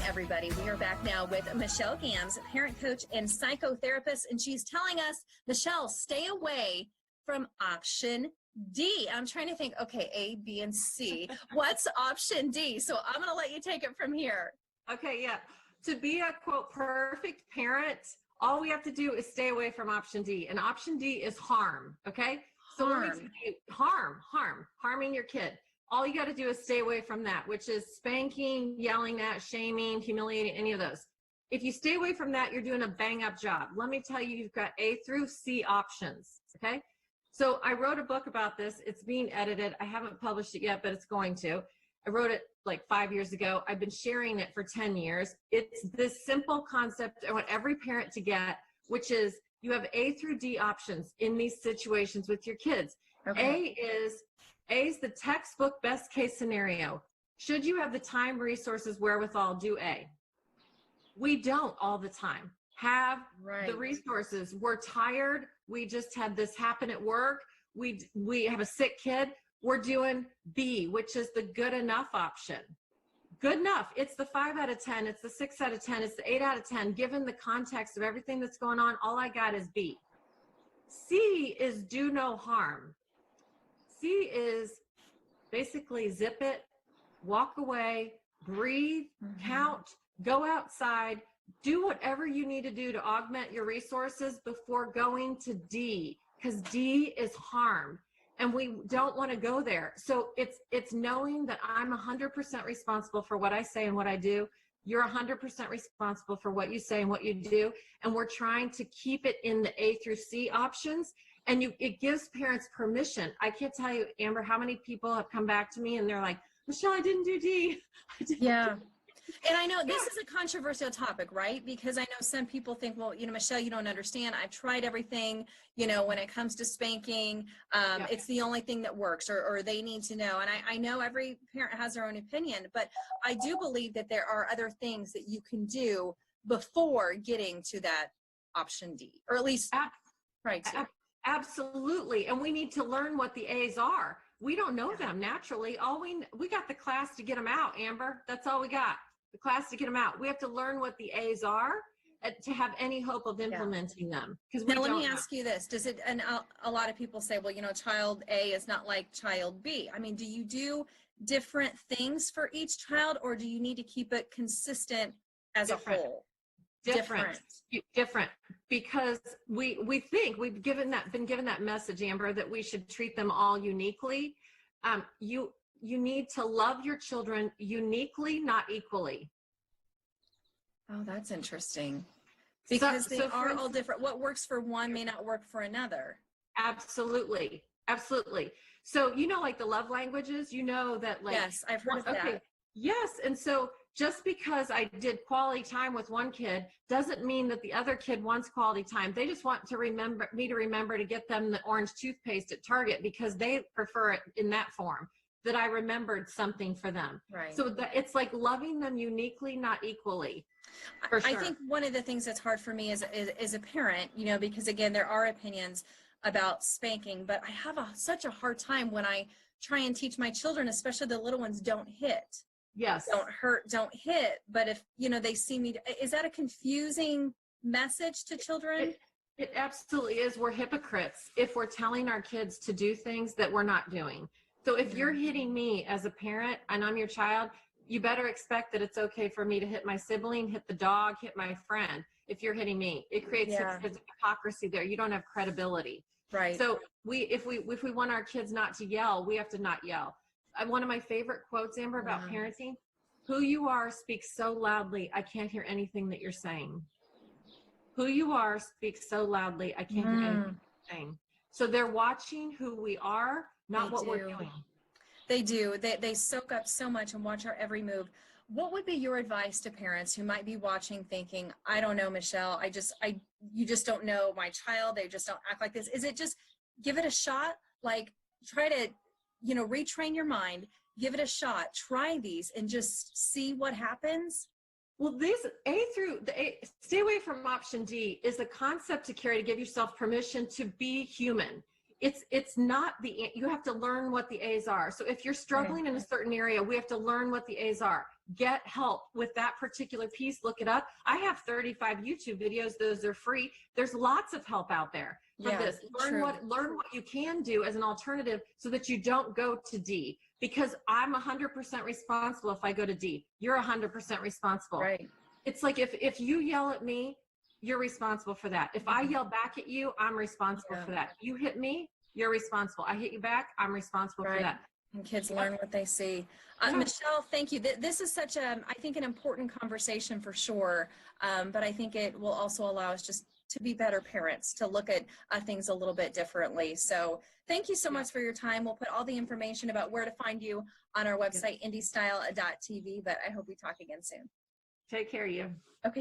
everybody. We are back now with Michelle Gams, parent coach and psychotherapist, and she's telling us, Michelle, stay away from option D. I'm trying to think, okay, A, B, and C. What's option D? So I'm going to let you take it from here. Okay, yeah. To be a, quote, perfect parent, all we have to do is stay away from option D. And option D is harm, okay? So harming your kid. All you got to do is stay away from that, which is spanking, yelling at, shaming, humiliating, any of those. If you stay away from that, you're doing a bang up job. Let me tell you, you've got A through C options. Okay. So I wrote a book about this. It's being edited. I haven't published it yet, but it's going to. I wrote it like 5 years ago. I've been sharing it for 10 years. It's this simple concept I want every parent to get, which is you have A through D options in these situations with your kids. Okay. A is the textbook best case scenario. Should you have the time, resources, wherewithal, do A. We don't all the time have the resources. We're tired. We just had this happen at work. We have a sick kid. We're doing B, which is the good enough option. Good enough. It's the 5 out of 10. It's the 6 out of 10. It's the 8 out of 10. Given the context of everything that's going on, all I got is B. C is do no harm. C is basically zip it, walk away, breathe, count, go outside, do whatever you need to do to augment your resources before going to D, because D is harm. And we don't want to go there. So it's knowing that I'm 100% responsible for what I say and what I do. You're 100% responsible for what you say and what you do. And we're trying to keep it in the A through C options. And it gives parents permission. I can't tell you, Amber, how many people have come back to me and they're like, Michelle, I didn't do D. Yeah. And I know this is a controversial topic, right? Because I know some people think, well, Michelle, you don't understand. I've tried everything, when it comes to spanking, it's the only thing that works, or they need to know. And I know every parent has their own opinion, but I do believe that there are other things that you can do before getting to that option D, or at least try to. Absolutely. And we need to learn what the A's are. We don't know them naturally. We got the class to get them out, Amber. That's all we got. The class to get them out. We have to learn what the A's are to have any hope of implementing them. Now, let me ask you this. Does it, and a lot of people say, well, child A is not like child B. I mean, do you do different things for each child, or do you need to keep it consistent as a whole? Different. Because we think we've been given that message, Amber, that we should treat them all uniquely. You need to love your children uniquely, not equally. Oh, that's interesting. Because they are all different. What works for one may not work for another. Absolutely. So, like the love languages, that yes, I've heard of that. Yes. And so just because I did quality time with one kid doesn't mean that the other kid wants quality time. They just want to remember to get them the orange toothpaste at Target because they prefer it in that form, that I remembered something for them. Right. So it's like loving them uniquely, not equally. For sure. I think one of the things that's hard for me as a parent, because again, there are opinions about spanking, but I have such a hard time when I try and teach my children, especially the little ones, don't hit. Yes. Don't hurt, don't hit. But if, they see me, is that a confusing message to children? It absolutely is. We're hypocrites if we're telling our kids to do things that we're not doing. So if you're hitting me as a parent and I'm your child, you better expect that it's okay for me to hit my sibling, hit the dog, hit my friend. If you're hitting me, it creates hypocrisy there. You don't have credibility. Right. So if we want our kids not to yell, we have to not yell. One of my favorite quotes, Amber, about parenting, who you are speaks so loudly, I can't hear anything that you're saying. Who you are speaks so loudly, I can't hear anything you're saying. So they're watching who we are, not what we're doing. They do. They soak up so much and watch our every move. What would be your advice to parents who might be watching thinking, I don't know, Michelle, you just don't know my child. They just don't act like this. Is it just give it a shot? Like try to, retrain your mind, give it a shot, try these and just see what happens? Well, these stay away from option D is a concept to carry to give yourself permission to be human. it's not the, you have to learn what the A's are. So if you're struggling in a certain area, we have to learn what the A's are. Get help with that particular piece, look it up. I have 35 YouTube videos, those are free. There's lots of help out there for this. Learn what you can do as an alternative so that you don't go to D, because I'm 100% responsible if I go to D. You're 100% responsible. Right. It's like if you yell at me, you're responsible for that. If I yell back at you, I'm responsible for that. You hit me, you're responsible. I hit you back, I'm responsible for that. And kids learn what they see. Michelle, thank you. This is such a, I think, an important conversation for sure. But I think it will also allow us just to be better parents, to look at things a little bit differently. So thank you so much for your time. We'll put all the information about where to find you on our website, indystyle.tv, but I hope we talk again soon. Take care, you. Okay.